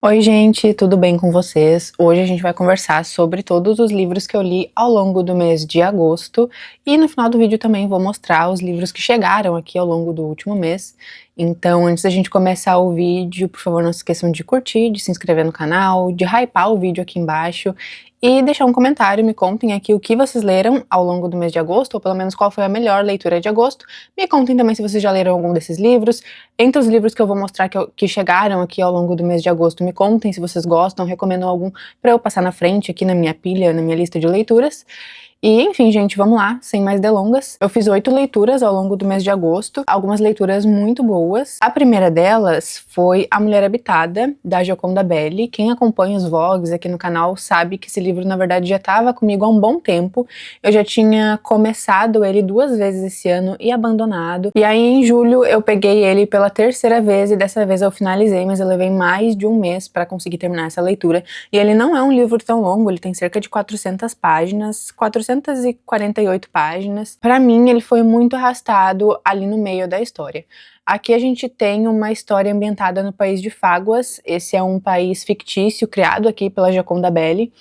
Oi, gente, tudo bem com vocês? Hoje a gente vai conversar sobre todos os livros que eu li ao longo do mês de agosto e no final do vídeo também vou mostrar os livros que chegaram aqui ao longo do último mês. Então, antes da gente começar o vídeo, por favor, não se esqueçam de curtir, de se inscrever no canal, de hypar o vídeo aqui embaixo e deixar um comentário. Me contem aqui o que vocês leram ao longo do mês de agosto, ou pelo menos qual foi a melhor leitura de agosto. Me contem também se vocês já leram algum desses livros. Entre os livros que eu vou mostrar que chegaram aqui ao longo do mês de agosto, me contem se vocês gostam, recomendam algum para eu passar na frente aqui na minha pilha, na minha lista de leituras. E enfim, gente, vamos lá, sem mais delongas. Eu fiz 8 leituras ao longo do mês de agosto, algumas leituras muito boas. A primeira delas foi A Mulher Habitada, da Gioconda Belli. Quem acompanha os vlogs aqui no canal sabe que esse livro, na verdade, já estava comigo há um bom tempo. Eu já tinha começado ele 2 vezes esse ano e abandonado. E aí, em julho, eu peguei ele pela terceira vez e dessa vez eu finalizei, mas eu levei mais de um mês para conseguir terminar essa leitura. E ele não é um livro tão longo, ele tem cerca de 400 páginas, 448 páginas. Para mim, ele foi muito arrastado ali no meio da história. Aqui a gente tem uma história ambientada no país de Fáguas. Esse é um país fictício criado aqui pela Gioconda Belli.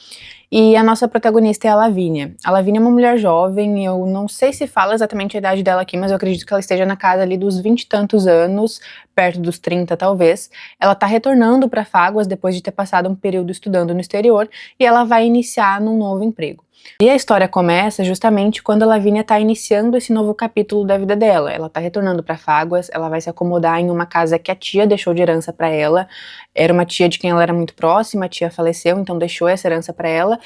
E a nossa protagonista é a Lavínia. A Lavínia é uma mulher jovem, eu não sei se fala exatamente a idade dela aqui, mas eu acredito que ela esteja na casa ali dos 20 e tantos anos, perto dos 30 talvez. Ela tá retornando para Fáguas depois de ter passado um período estudando no exterior e ela vai iniciar num novo emprego. E a história começa justamente quando a Lavínia tá iniciando esse novo capítulo da vida dela. Ela tá retornando para Fáguas, ela vai se acomodar em uma casa que a tia deixou de herança para ela. Era uma tia de quem ela era muito próxima, a tia faleceu, então deixou essa herança para ela.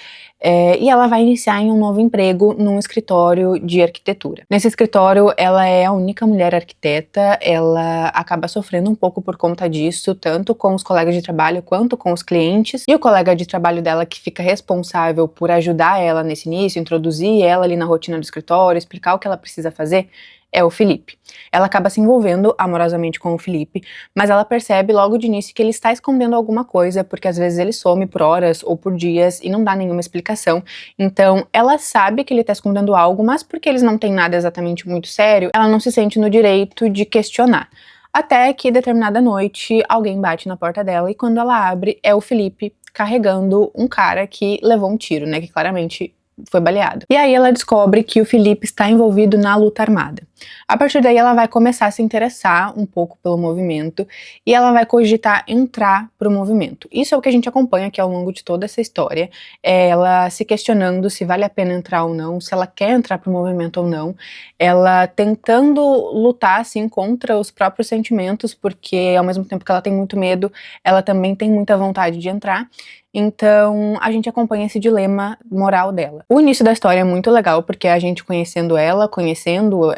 E ela vai iniciar em um novo emprego num escritório de arquitetura. Nesse escritório, ela é a única mulher arquiteta, ela acaba sofrendo um pouco por conta disso, tanto com os colegas de trabalho quanto com os clientes. E o colega de trabalho dela que fica responsável por ajudar ela nesse início, introduzir ela ali na rotina do escritório, explicar o que ela precisa fazer, é o Felipe. Ela acaba se envolvendo amorosamente com o Felipe, mas ela percebe logo de início que ele está escondendo alguma coisa, porque às vezes ele some por horas ou por dias e não dá nenhuma explicação. Então, ela sabe que ele está escondendo algo, mas porque eles não têm nada exatamente muito sério, ela não se sente no direito de questionar. Até que, determinada noite, alguém bate na porta dela e quando ela abre, é o Felipe carregando um cara que levou um tiro, né, que claramente foi baleado. E aí ela descobre que o Felipe está envolvido na luta armada. A partir daí ela vai começar a se interessar um pouco pelo movimento e ela vai cogitar entrar para o movimento. Isso é o que a gente acompanha aqui ao longo de toda essa história, é ela se questionando se vale a pena entrar ou não, se ela quer entrar para o movimento ou não, ela tentando lutar assim contra os próprios sentimentos, porque ao mesmo tempo que ela tem muito medo, ela também tem muita vontade de entrar. Então, a gente acompanha esse dilema moral dela. O início da história é muito legal, porque a gente conhecendo ela, conhecendo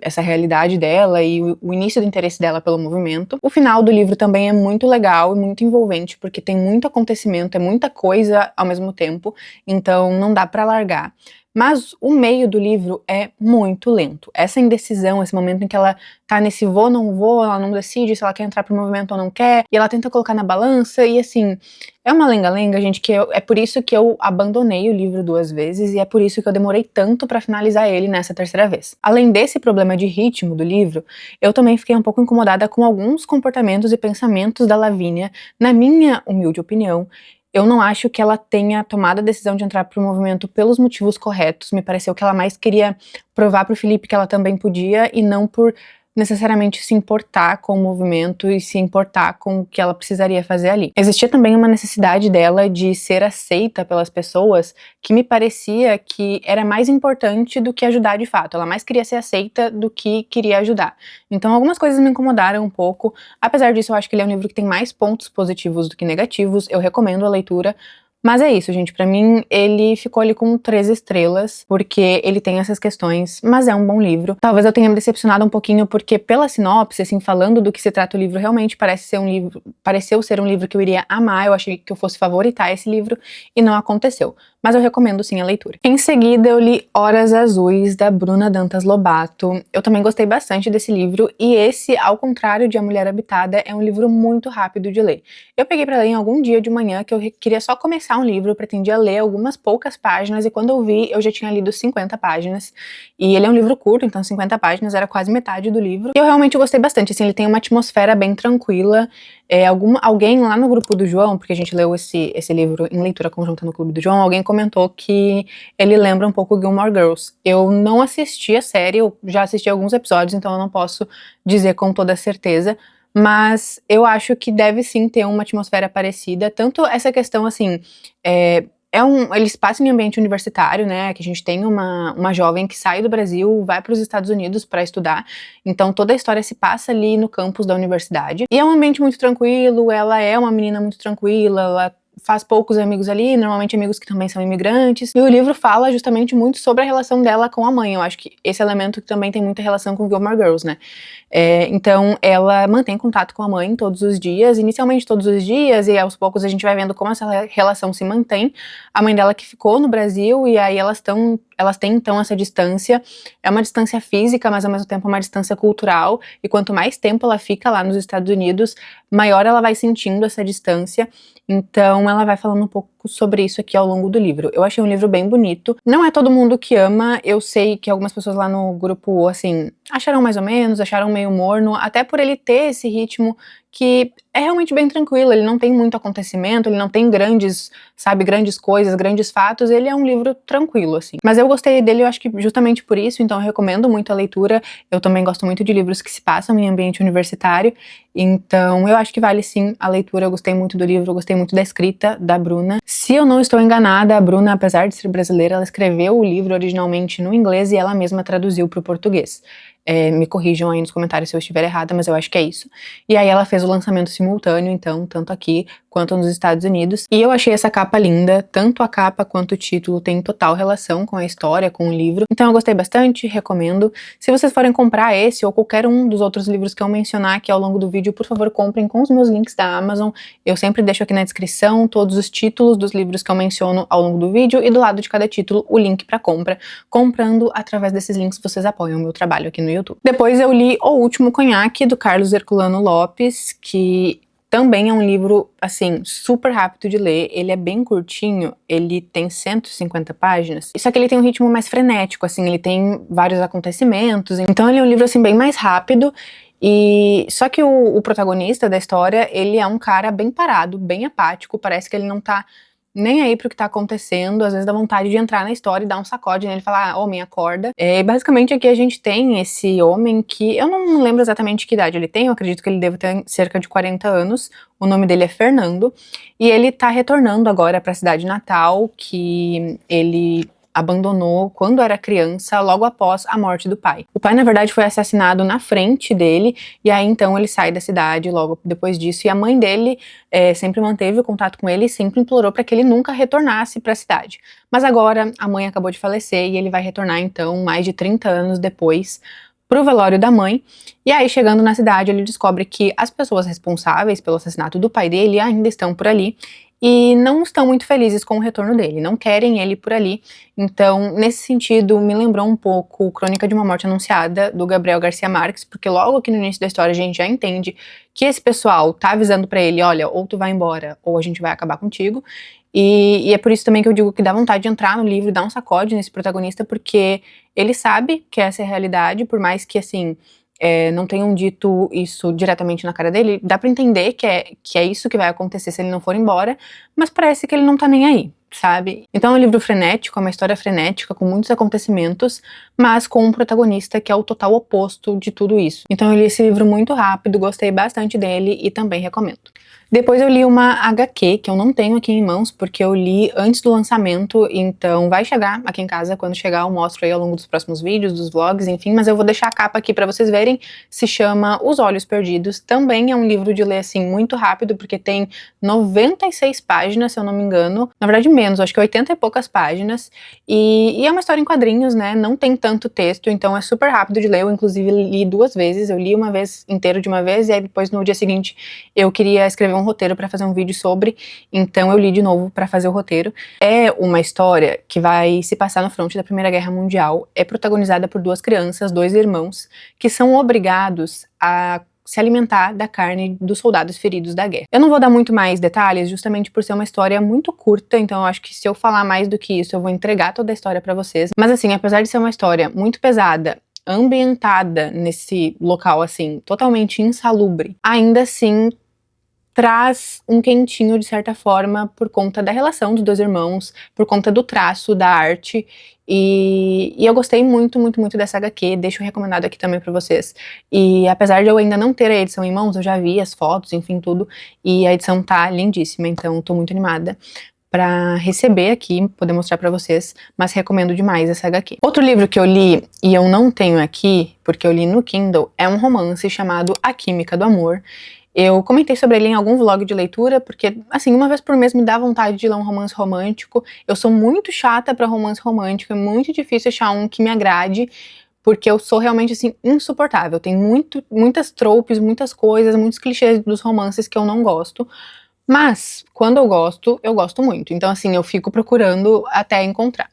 essa realidade dela e o início do interesse dela pelo movimento. O final do livro também é muito legal e muito envolvente, porque tem muito acontecimento, é muita coisa ao mesmo tempo, então não dá pra largar. Mas o meio do livro é muito lento. Essa indecisão, esse momento em que ela tá nesse vou, não vou, ela não decide se ela quer entrar pro movimento ou não quer, e ela tenta colocar na balança, e assim, é uma lenga-lenga, gente, é por isso que eu abandonei o livro 2 vezes, e é por isso que eu demorei tanto pra finalizar ele nessa terceira vez. Além desse problema de ritmo do livro, eu também fiquei um pouco incomodada com alguns comportamentos e pensamentos da Lavínia, na minha humilde opinião. Eu não acho que ela tenha tomado a decisão de entrar pro movimento pelos motivos corretos. Me pareceu que ela mais queria provar pro Felipe que ela também podia e não por necessariamente se importar com o movimento e se importar com o que ela precisaria fazer ali. Existia também uma necessidade dela de ser aceita pelas pessoas que me parecia que era mais importante do que ajudar de fato. Ela mais queria ser aceita do que queria ajudar. Então algumas coisas me incomodaram um pouco. Apesar disso, eu acho que ele é um livro que tem mais pontos positivos do que negativos. Eu recomendo a leitura. Mas é isso, gente, pra mim ele ficou ali com 3 estrelas, porque ele tem essas questões, mas é um bom livro. Talvez eu tenha me decepcionado um pouquinho, porque pela sinopse, assim, falando do que se trata o livro, realmente pareceu ser um livro que eu iria amar, eu achei que eu fosse favoritar esse livro, e não aconteceu. Mas eu recomendo sim a leitura. Em seguida eu li Horas Azuis, da Bruna Dantas Lobato. Eu também gostei bastante desse livro, e esse, ao contrário de A Mulher Habitada, é um livro muito rápido de ler. Eu peguei pra ler em algum dia de manhã, que eu queria só começar um livro, eu pretendia ler algumas poucas páginas, e quando eu vi, eu já tinha lido 50 páginas. E ele é um livro curto, então 50 páginas era quase metade do livro. E eu realmente gostei bastante, assim, ele tem uma atmosfera bem tranquila, Alguém lá no grupo do João, porque a gente leu esse livro em leitura conjunta no Clube do João, alguém comentou que ele lembra um pouco Gilmore Girls. Eu não assisti a série, eu já assisti alguns episódios, então eu não posso dizer com toda certeza, mas eu acho que deve sim ter uma atmosfera parecida, tanto essa questão assim, eles passam em ambiente universitário, né, que a gente tem uma jovem que sai do Brasil, vai para os Estados Unidos para estudar, então toda a história se passa ali no campus da universidade, e é um ambiente muito tranquilo, ela é uma menina muito tranquila, ela faz poucos amigos ali, normalmente amigos que também são imigrantes, e o livro fala justamente muito sobre a relação dela com a mãe. Eu acho que esse elemento também tem muita relação com Gilmore Girls, né. Então ela mantém contato com a mãe todos os dias, inicialmente todos os dias, e aos poucos a gente vai vendo como essa relação se mantém. A mãe dela que ficou no Brasil, e aí elas têm então essa distância, é uma distância física, mas ao mesmo tempo uma distância cultural, e quanto mais tempo ela fica lá nos Estados Unidos, maior ela vai sentindo essa distância, então ela vai falando um pouco sobre isso aqui ao longo do livro. Eu achei um livro bem bonito, não é todo mundo que ama, eu sei que algumas pessoas lá no grupo, assim, acharam mais ou menos, acharam meio morno, até por ele ter esse ritmo que é realmente bem tranquilo, ele não tem muito acontecimento, ele não tem grandes coisas, grandes fatos, ele é um livro tranquilo, assim. Mas eu gostei dele, eu acho que justamente por isso, então eu recomendo muito a leitura. Eu também gosto muito de livros que se passam em ambiente universitário, então eu acho que vale sim a leitura. Eu gostei muito do livro, eu gostei muito da escrita da Bruna. Se eu não estou enganada, a Bruna, apesar de ser brasileira, ela escreveu o livro originalmente no inglês e ela mesma traduziu para o português. Me corrijam aí nos comentários se eu estiver errada, mas eu acho que é isso. E aí ela fez o lançamento simultâneo, então, tanto aqui quanto nos Estados Unidos. E eu achei essa capa linda, tanto a capa quanto o título tem total relação com a história, com o livro. Então eu gostei bastante, recomendo. Se vocês forem comprar esse ou qualquer um dos outros livros que eu mencionar aqui ao longo do vídeo, por favor, comprem com os meus links da Amazon. Eu sempre deixo aqui na descrição todos os títulos dos livros que eu menciono ao longo do vídeo e do lado de cada título o link para compra. Comprando através desses links vocês apoiam o meu trabalho aqui no YouTube. Depois eu li O Último Conhaque, do Carlos Herculano Lopes, que também é um livro, assim, super rápido de ler. Ele é bem curtinho, ele tem 150 páginas, só que ele tem um ritmo mais frenético, assim, ele tem vários acontecimentos, então ele é um livro, assim, bem mais rápido. E só que o protagonista da história, ele é um cara bem parado, bem apático, parece que ele não tá nem aí pro que tá acontecendo, às vezes dá vontade de entrar na história e dar um sacode nele e falar, ah, homem, acorda. Basicamente aqui a gente tem esse homem que, eu não lembro exatamente que idade ele tem, eu acredito que ele deve ter cerca de 40 anos, o nome dele é Fernando, e ele tá retornando agora pra cidade natal, que ele abandonou quando era criança, logo após a morte do pai. O pai, na verdade, foi assassinado na frente dele, e aí então ele sai da cidade logo depois disso, e a mãe dele sempre manteve o contato com ele e sempre implorou para que ele nunca retornasse para a cidade. Mas agora a mãe acabou de falecer e ele vai retornar então mais de 30 anos depois pro velório da mãe, e aí chegando na cidade ele descobre que as pessoas responsáveis pelo assassinato do pai dele ainda estão por ali, e não estão muito felizes com o retorno dele, não querem ele por ali. Então, nesse sentido, me lembrou um pouco Crônica de uma Morte Anunciada, do Gabriel Garcia Marques, porque logo aqui no início da história a gente já entende que esse pessoal tá avisando pra ele, olha, ou tu vai embora, ou a gente vai acabar contigo. E é por isso também que eu digo que dá vontade de entrar no livro e dar um sacode nesse protagonista, porque ele sabe que essa é a realidade, por mais que, assim, não tenham dito isso diretamente na cara dele, dá pra entender que é isso que vai acontecer se ele não for embora, mas parece que ele não tá nem aí, sabe? Então é um livro frenético, é uma história frenética, com muitos acontecimentos, mas com um protagonista que é o total oposto de tudo isso. Então eu li esse livro muito rápido, gostei bastante dele e também recomendo. Depois eu li uma HQ, que eu não tenho aqui em mãos, porque eu li antes do lançamento, então vai chegar aqui em casa, quando chegar eu mostro aí ao longo dos próximos vídeos, dos vlogs, enfim, mas eu vou deixar a capa aqui pra vocês verem. Se chama Os Olhos Perdidos, também é um livro de ler, assim, muito rápido, porque tem 96 páginas, se eu não me engano, na verdade menos, acho que 80 e poucas páginas, e é uma história em quadrinhos, né, não tem tanto texto, então é super rápido de ler. Eu inclusive li 2 vezes, eu li uma vez inteiro de uma vez, e aí depois no dia seguinte eu queria escrever um roteiro para fazer um vídeo sobre, então eu li de novo para fazer o roteiro. É uma história que vai se passar no fronte da Primeira Guerra Mundial, é protagonizada por 2 crianças, 2 irmãos, que são obrigados a se alimentar da carne dos soldados feridos da guerra. Eu não vou dar muito mais detalhes, justamente por ser uma história muito curta, então eu acho que se eu falar mais do que isso, eu vou entregar toda a história para vocês. Mas assim, apesar de ser uma história muito pesada, ambientada nesse local, assim, totalmente insalubre, ainda assim traz um quentinho de certa forma por conta da relação dos dois irmãos, por conta do traço, da arte, e eu gostei muito, muito, muito dessa HQ, deixo recomendado aqui também pra vocês. E apesar de eu ainda não ter a edição em mãos, eu já vi as fotos, enfim, tudo, e a edição tá lindíssima, então tô muito animada pra receber aqui, poder mostrar pra vocês, mas recomendo demais essa HQ. Outro livro que eu li, e eu não tenho aqui, porque eu li no Kindle, é um romance chamado A Química do Amor. Eu comentei sobre ele em algum vlog de leitura, porque, assim, uma vez por mês me dá vontade de ler um romance romântico. Eu sou muito chata pra romance romântico, é muito difícil achar um que me agrade, porque eu sou realmente, assim, insuportável. Tem muitas tropes, muitas coisas, muitos clichês dos romances que eu não gosto. Mas, quando eu gosto muito. Então, assim, eu fico procurando até encontrar.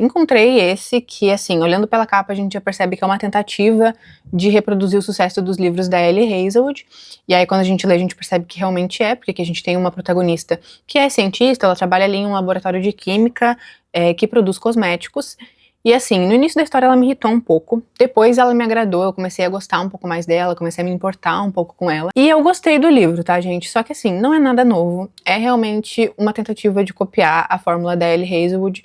Encontrei esse que, assim, olhando pela capa a gente já percebe que é uma tentativa de reproduzir o sucesso dos livros da Ellie Hazelwood, e aí quando a gente lê a gente percebe que realmente é, porque aqui a gente tem uma protagonista que é cientista, ela trabalha ali em um laboratório de química que produz cosméticos, e assim, no início da história ela me irritou um pouco, depois ela me agradou, eu comecei a gostar um pouco mais dela, comecei a me importar um pouco com ela, e eu gostei do livro, tá, gente? Só que assim, não é nada novo, é realmente uma tentativa de copiar a fórmula da Ellie Hazelwood,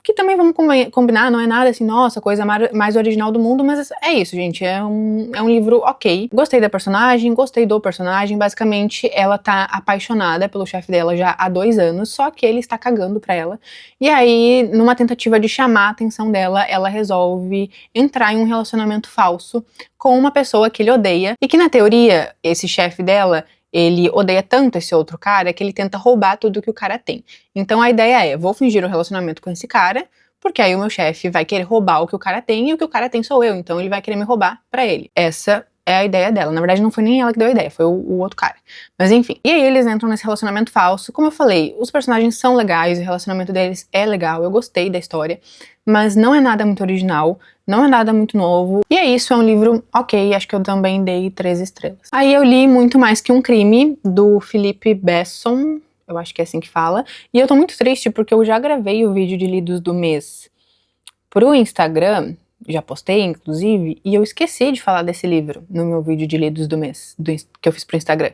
que também vamos combinar, não é nada assim, nossa, coisa mais original do mundo, mas é isso, gente, é um livro ok. Gostei da personagem, gostei do personagem, basicamente ela tá apaixonada pelo chefe dela já há 2 anos, só que ele está cagando pra ela, e aí, numa tentativa de chamar a atenção dela, ela resolve entrar em um relacionamento falso com uma pessoa que ele odeia, e que na teoria, esse chefe dela, ele odeia tanto esse outro cara que ele tenta roubar tudo que o cara tem. Então a ideia é, vou fingir um relacionamento com esse cara, porque aí o meu chefe vai querer roubar o que o cara tem, e o que o cara tem sou eu, então ele vai querer me roubar pra ele. Essa é a ideia dela. Na verdade não foi nem ela que deu a ideia, foi o outro cara. Mas enfim. E aí eles entram nesse relacionamento falso. Como eu falei, os personagens são legais, o relacionamento deles é legal, eu gostei da história, mas não é nada muito original, não é nada muito novo. E é isso, é um livro ok, acho que eu também dei 3 estrelas. Aí eu li Muito Mais Que um Crime, do Philip Besson, eu acho que é assim que fala, e eu tô muito triste porque eu já gravei o vídeo de lidos do mês pro Instagram, já postei inclusive, e eu esqueci de falar desse livro no meu vídeo de lidos do mês, que eu fiz pro Instagram.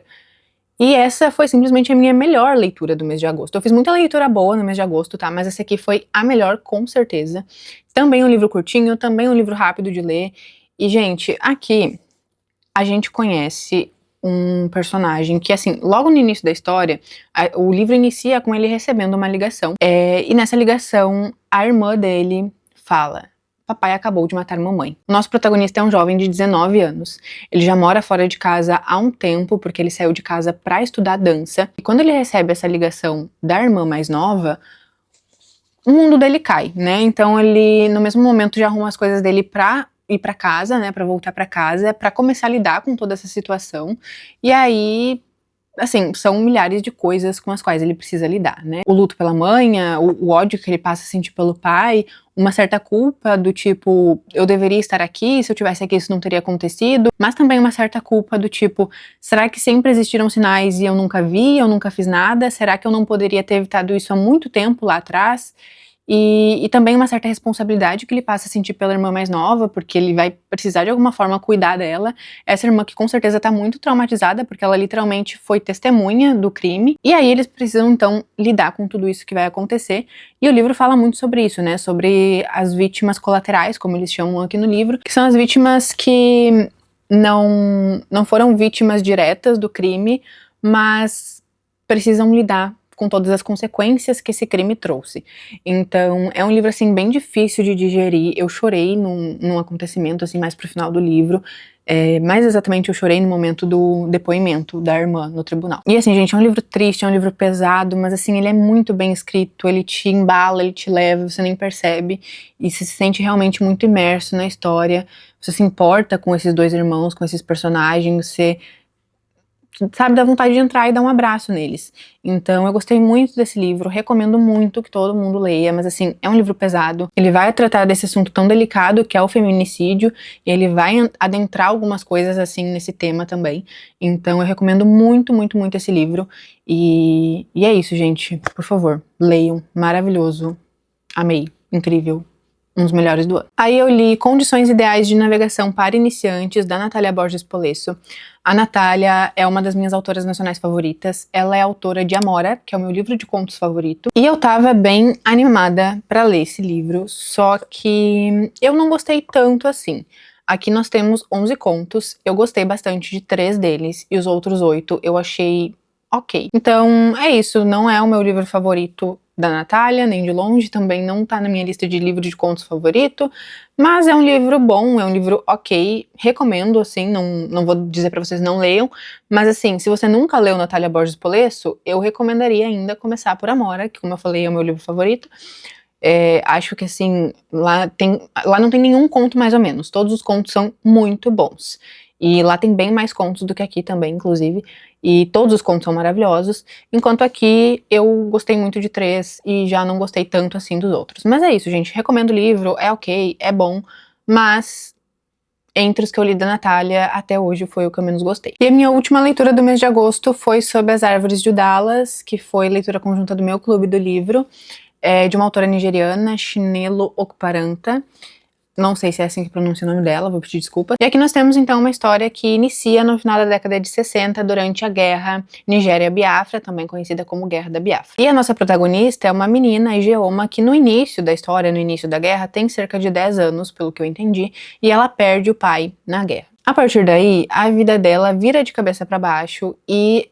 E essa foi simplesmente a minha melhor leitura do mês de agosto. Eu fiz muita leitura boa no mês de agosto, tá? Mas essa aqui foi a melhor, com certeza. Também um livro curtinho, também um livro rápido de ler. E, gente, aqui a gente conhece um personagem que, assim, logo no início da história, o livro inicia com ele recebendo uma ligação. E nessa ligação, a irmã dele fala: papai acabou de matar mamãe. O nosso protagonista é um jovem de 19 anos. Ele já mora fora de casa há um tempo, porque ele saiu de casa pra estudar dança. E quando ele recebe essa ligação da irmã mais nova, o mundo dele cai, né? Então ele, no mesmo momento, já arruma as coisas dele pra ir pra casa, né? Pra voltar pra casa, pra começar a lidar com toda essa situação. E aí, assim, são milhares de coisas com as quais ele precisa lidar, né? O luto pela mãe, o ódio que ele passa a sentir pelo pai, uma certa culpa do tipo, eu deveria estar aqui, se eu tivesse aqui isso não teria acontecido, mas também uma certa culpa do tipo, será que sempre existiram sinais e eu nunca vi, eu nunca fiz nada? Será que eu não poderia ter evitado isso há muito tempo lá atrás? E também uma certa responsabilidade que ele passa a sentir pela irmã mais nova, porque ele vai precisar de alguma forma cuidar dela. Essa irmã que com certeza tá muito traumatizada, porque ela literalmente foi testemunha do crime. E aí eles precisam então lidar com tudo isso que vai acontecer. E o livro fala muito sobre isso, né? Sobre as vítimas colaterais, como eles chamam aqui no livro, que são as vítimas que não foram vítimas diretas do crime, mas precisam lidar com todas as consequências que esse crime trouxe. Então, é um livro, assim, bem difícil de digerir. Eu chorei num acontecimento, assim, mais pro final do livro. Mais exatamente, eu chorei no momento do depoimento da irmã no tribunal. E, assim, gente, é um livro triste, é um livro pesado, mas, assim, ele é muito bem escrito, ele te embala, ele te leva, você nem percebe, e você se sente realmente muito imerso na história. Você se importa com esses 2 irmãos, com esses personagens, você sabe, dá vontade de entrar e dar um abraço neles. Então eu gostei muito desse livro, recomendo muito que todo mundo leia, mas assim, é um livro pesado, ele vai tratar desse assunto tão delicado que é o feminicídio, e ele vai adentrar algumas coisas assim nesse tema também, então eu recomendo muito, muito, muito esse livro, e é isso, gente, por favor, leiam, maravilhoso, amei, incrível, um dos melhores do ano. Aí eu li Condições Ideais de Navegação para Iniciantes, da Natália Borges Polesso. A Natália é uma das minhas autoras nacionais favoritas. Ela é autora de Amora, que é o meu livro de contos favorito. E eu tava bem animada pra ler esse livro, só que eu não gostei tanto assim. Aqui nós temos 11 contos, eu gostei bastante de 3 deles, e os outros 8 eu achei ok. Então é isso, não é o meu livro favorito da Natália, nem de longe, também não tá na minha lista de livro de contos favorito, mas é um livro bom, é um livro ok, recomendo, assim, não vou dizer pra vocês não leiam, mas assim, se você nunca leu Natália Borges Polesso, eu recomendaria ainda começar por Amora, que como eu falei é o meu livro favorito. Acho que assim, lá não tem nenhum conto mais ou menos, todos os contos são muito bons. E lá tem bem mais contos do que aqui também, inclusive, e todos os contos são maravilhosos, enquanto aqui eu gostei muito de 3 e já não gostei tanto assim dos outros. Mas é isso, gente, recomendo o livro, é ok, é bom, mas entre os que eu li da Natália, até hoje foi o que eu menos gostei. E a minha última leitura do mês de agosto foi Sob as Árvores de Dallas, que foi leitura conjunta do meu clube do livro, de uma autora nigeriana, Chinelo Okparanta. Não sei se é assim que pronuncia o nome dela, vou pedir desculpa. E aqui nós temos então uma história que inicia no final da década de 60, durante a guerra Nigéria-Biafra, também conhecida como Guerra da Biafra. E a nossa protagonista é uma menina, Ijeoma, que no início da história, no início da guerra, tem cerca de 10 anos, pelo que eu entendi, e ela perde o pai na guerra. A partir daí, a vida dela vira de cabeça para baixo e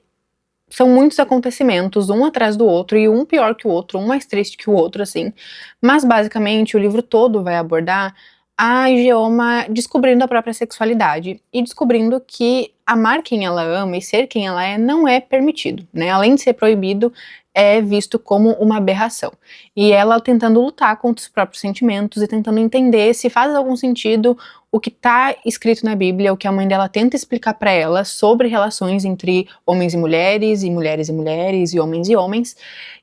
são muitos acontecimentos, um atrás do outro, e um pior que o outro, um mais triste que o outro, assim. Mas, basicamente, o livro todo vai abordar a Ijeoma descobrindo a própria sexualidade e descobrindo que amar quem ela ama e ser quem ela é não é permitido, né? Além de ser proibido, é visto como uma aberração. E ela tentando lutar contra os próprios sentimentos e tentando entender se faz algum sentido o que tá escrito na Bíblia, o que a mãe dela tenta explicar para ela sobre relações entre homens e mulheres, e mulheres e mulheres, e homens.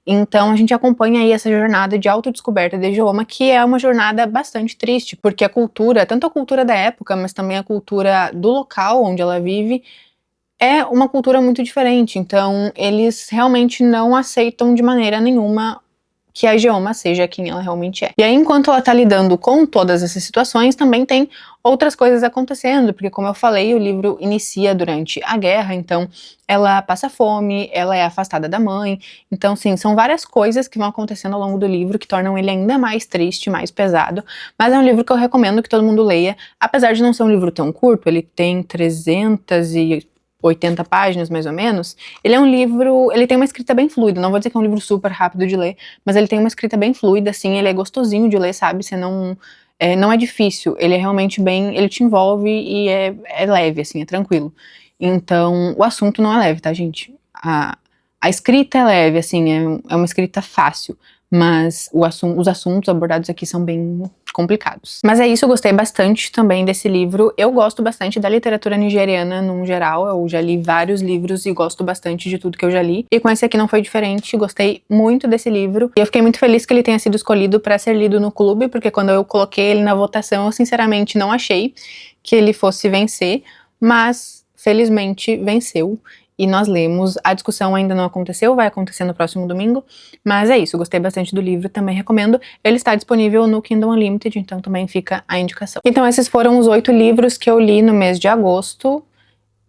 Então a gente acompanha aí essa jornada de autodescoberta de Ijeoma, que é uma jornada bastante triste, porque a cultura, tanto a cultura da época, mas também a cultura do local onde ela vive, é uma cultura muito diferente. Então eles realmente não aceitam de maneira nenhuma que a Ijeoma seja quem ela realmente é. E aí, enquanto ela tá lidando com todas essas situações, também tem outras coisas acontecendo, porque como eu falei, o livro inicia durante a guerra, então ela passa fome, ela é afastada da mãe, então sim, são várias coisas que vão acontecendo ao longo do livro que tornam ele ainda mais triste, mais pesado, mas é um livro que eu recomendo que todo mundo leia, apesar de não ser um livro tão curto, ele tem 380 páginas, mais ou menos. Ele é um livro, ele tem uma escrita bem fluida, não vou dizer que é um livro super rápido de ler, mas ele tem uma escrita bem fluida, assim, ele é gostosinho de ler, sabe, você não é difícil, ele é realmente bem, ele te envolve e é leve, assim, é tranquilo. Então, o assunto não é leve, tá, gente? A escrita é leve, assim, é uma escrita fácil, mas os assuntos abordados aqui são bem complicados. Mas é isso, eu gostei bastante também desse livro. Eu gosto bastante da literatura nigeriana num geral, eu já li vários livros e gosto bastante de tudo que eu já li. E com esse aqui não foi diferente, gostei muito desse livro. E eu fiquei muito feliz que ele tenha sido escolhido para ser lido no clube, porque quando eu coloquei ele na votação, eu sinceramente não achei que ele fosse vencer, mas felizmente venceu. E nós lemos, a discussão ainda não aconteceu, vai acontecer no próximo domingo, mas é isso, gostei bastante do livro, também recomendo. Ele está disponível no Kindle Unlimited, então também fica a indicação. Então esses foram os 8 livros que eu li no mês de agosto.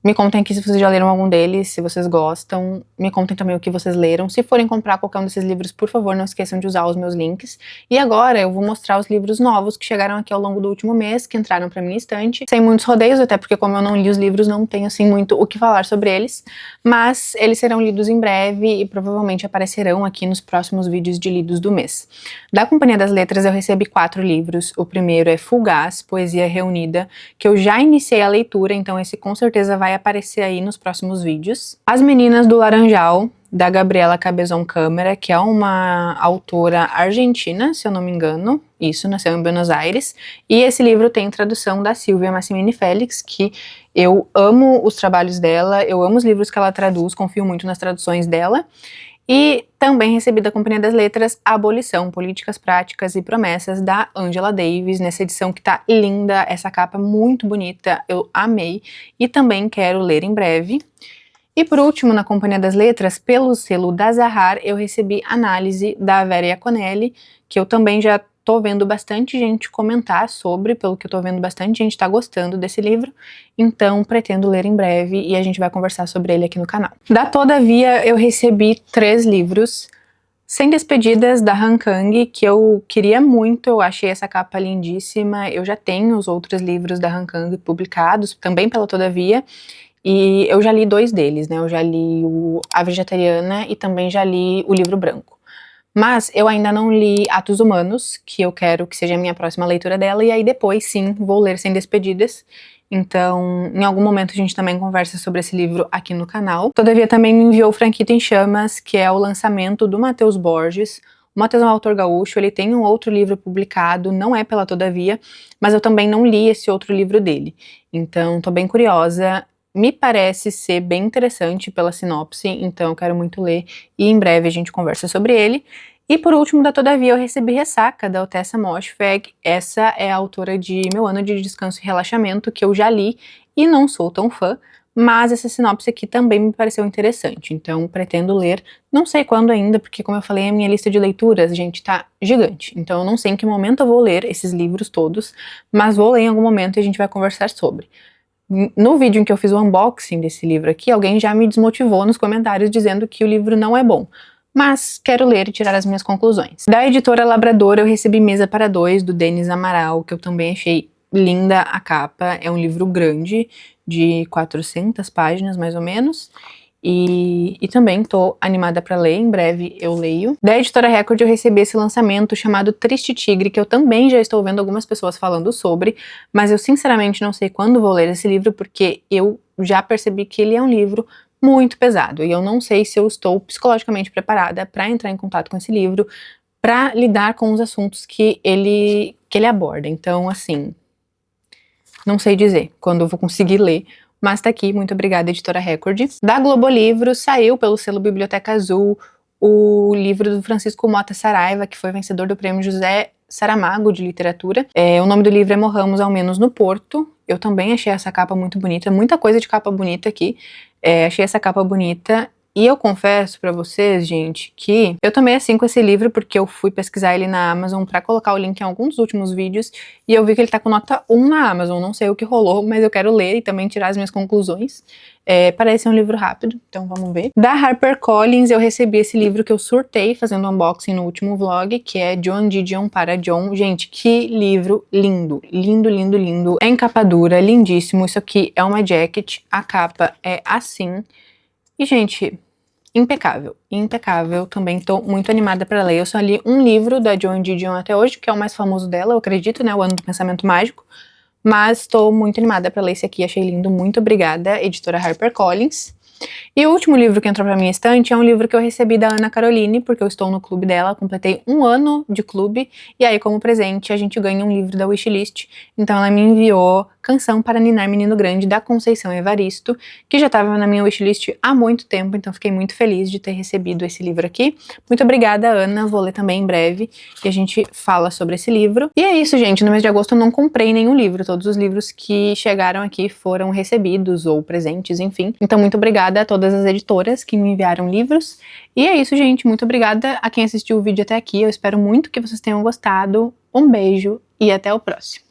Me contem aqui se vocês já leram algum deles, se vocês gostam. Me contem também o que vocês leram. Se forem comprar qualquer um desses livros, por favor, não esqueçam de usar os meus links. E agora eu vou mostrar os livros novos que chegaram aqui ao longo do último mês, que entraram pra minha estante. Sem muitos rodeios, até porque como eu não li os livros, não tenho assim muito o que falar sobre eles. Mas eles serão lidos em breve e provavelmente aparecerão aqui nos próximos vídeos de lidos do mês. Da Companhia das Letras eu recebi 4 livros. O primeiro é Fugaz, Poesia Reunida, que eu já iniciei a leitura, então esse com certeza vai aparecer aí nos próximos vídeos. As Meninas do Laranjal, da Gabriela Cabezón Câmara, que é uma autora argentina, se eu não me engano. Isso, nasceu em Buenos Aires. E esse livro tem tradução da Silvia Massimini Félix, que eu amo os trabalhos dela, eu amo os livros que ela traduz, confio muito nas traduções dela. E também recebi da Companhia das Letras A Abolição, Políticas, Práticas e Promessas, da Angela Davis, nessa edição que tá linda, essa capa muito bonita, eu amei, e também quero ler em breve. E por último, na Companhia das Letras, pelo selo da Zahar, eu recebi Análise, da Vera Iaconelli, que eu também já tô vendo bastante gente comentar sobre, pelo que eu tô vendo, bastante gente tá gostando desse livro, então pretendo ler em breve e a gente vai conversar sobre ele aqui no canal. Da Todavia, eu recebi 3 livros. Sem Despedidas, da Han Kang, que eu queria muito, eu achei essa capa lindíssima, eu já tenho os outros livros da Han Kang publicados, também pela Todavia, e eu já li 2 deles, né, eu já li o A Vegetariana e também já li o Livro Branco. Mas eu ainda não li Atos Humanos, que eu quero que seja a minha próxima leitura dela, e aí depois sim vou ler Sem Despedidas. Então, em algum momento a gente também conversa sobre esse livro aqui no canal. Todavia também me enviou Franquito em Chamas, que é o lançamento do Matheus Borges. O Matheus é um autor gaúcho, ele tem um outro livro publicado, não é pela Todavia, mas eu também não li esse outro livro dele. Então, tô bem curiosa. Me parece ser bem interessante pela sinopse, então eu quero muito ler e em breve a gente conversa sobre ele. E por último, da Todavia, eu recebi Ressaca, da Otessa Moshfegh. Essa é a autora de Meu Ano de Descanso e Relaxamento, que eu já li e não sou tão fã, mas essa sinopse aqui também me pareceu interessante, então pretendo ler. Não sei quando ainda, porque como eu falei, a minha lista de leituras, gente, tá gigante. Então eu não sei em que momento eu vou ler esses livros todos, mas vou ler em algum momento e a gente vai conversar sobre. No vídeo em que eu fiz o unboxing desse livro aqui, alguém já me desmotivou nos comentários dizendo que o livro não é bom. Mas quero ler e tirar as minhas conclusões. Da editora Labrador eu recebi Mesa para Dois, do Denis Amaral, que eu também achei linda a capa. É um livro grande, de 400 páginas mais ou menos. E também tô animada para ler, em breve eu leio. Da Editora Record eu recebi esse lançamento chamado Triste Tigre, que eu também já estou vendo algumas pessoas falando sobre, mas eu sinceramente não sei quando vou ler esse livro, porque eu já percebi que ele é um livro muito pesado, e eu não sei se eu estou psicologicamente preparada para entrar em contato com esse livro, para lidar com os assuntos que ele aborda. Então, assim, não sei dizer quando eu vou conseguir ler, mas tá aqui, muito obrigada, Editora Record. Da Globo Livros, saiu pelo selo Biblioteca Azul o livro do Francisco Mota Saraiva, que foi vencedor do Prêmio José Saramago de Literatura. O nome do livro é Morramos ao Menos no Porto. Eu também achei essa capa muito bonita, muita coisa de capa bonita aqui. Achei essa capa bonita. E eu confesso pra vocês, gente, que eu tomei assim com esse livro porque eu fui pesquisar ele na Amazon pra colocar o link em alguns dos últimos vídeos e eu vi que ele tá com nota 1 na Amazon, não sei o que rolou, mas eu quero ler e também tirar as minhas conclusões. Parece um livro rápido, então vamos ver. Da HarperCollins eu recebi esse livro que eu surtei fazendo um unboxing no último vlog, que é John Didion para John. Gente, que livro lindo, lindo, lindo, lindo. É em capa dura, lindíssimo. Isso aqui é uma jacket, a capa é assim. E, gente, impecável, impecável. Também tô muito animada pra ler. Eu só li um livro da Joan Didion até hoje, que é o mais famoso dela, eu acredito, né, O Ano do Pensamento Mágico. Mas tô muito animada pra ler esse aqui, achei lindo. Muito obrigada, editora HarperCollins. E o último livro que entrou pra minha estante é um livro que eu recebi da Ana Caroline, porque eu estou no clube dela, completei 1 ano de clube, e aí como presente a gente ganha um livro da wishlist. Então ela me enviou Canção para Ninar Menino Grande, da Conceição Evaristo, que já estava na minha wishlist há muito tempo, então fiquei muito feliz de ter recebido esse livro aqui. Muito obrigada, Ana, vou ler também em breve, e a gente fala sobre esse livro. E é isso, gente, no mês de agosto eu não comprei nenhum livro, todos os livros que chegaram aqui foram recebidos ou presentes, enfim. Então muito obrigada a todas as editoras que me enviaram livros. E é isso, gente, muito obrigada a quem assistiu o vídeo até aqui, eu espero muito que vocês tenham gostado. Um beijo e até o próximo.